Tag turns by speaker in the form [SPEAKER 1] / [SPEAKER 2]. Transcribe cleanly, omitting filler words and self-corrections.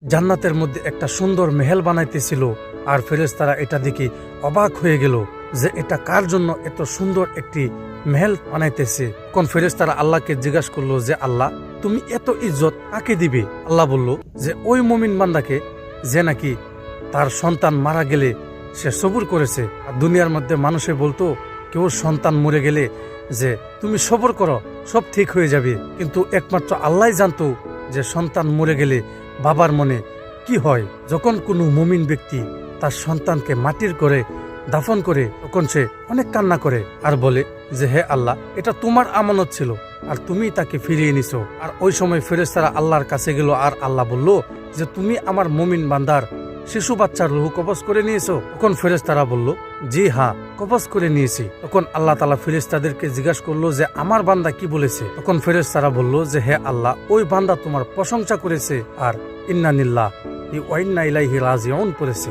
[SPEAKER 1] জান্নাতের মধ্যে একটা সুন্দর মেহেল বানাইতেছিল। আর ফেরেশতারা এটা দেখে অবাক হয়ে গেল যে এটা কার জন্য এত সুন্দর একটি মেহেল বানাইতেছে। কোন ফেরেশতারা আল্লাহকে জিজ্ঞাসা করলো যে আল্লাহ, তুমি এত ইজ্জত কাকে দিবে? আল্লাহ বলল যে ওই মুমিন বান্দাকে যে নাকি তার সন্তান মারা গেলে সে সবুর করেছে। আর দুনিয়ার মধ্যে মানুষে বলতো কেউ সন্তান মরে গেলে যে তুমি সবর করো, সব ঠিক হয়ে যাবে, কিন্তু একমাত্র আল্লাহ জানতো যে সন্তান মরে গেলে বাবার মনে কি হয়। যখন কোনো মুমিন ব্যক্তি তার সন্তানকে মাটির করে দাফন করে তখন সে অনেক কান্না করে আর বলে যে হে আল্লাহ, এটা তোমার আমানত ছিল আর তুমি তাকে ফিরিয়ে নিছো। আর ওই সময় ফেরেশতারা আল্লাহর কাছে গেল আর আল্লাহ বলল যে তুমি আমার মুমিন বান্দার শিশু বাচ্চার রূহ কবজ করে নিয়েছো? তখন ফেরেশতারা বলল জি হ্যাঁ, কবজ করে নিয়েছি। তখন আল্লাহ তাআলা ফেরেশতাদেরকে জিজ্ঞাসা করলো যে আমার বান্দা কি বলেছে? তখন ফেরেশতারা বলল যে হে আল্লাহ, ওই বান্দা তোমার প্রশংসা করেছে আর ইন্না লিল্লাহি ওয়া ইন্না ইলাইহি রাজিউন করেছে।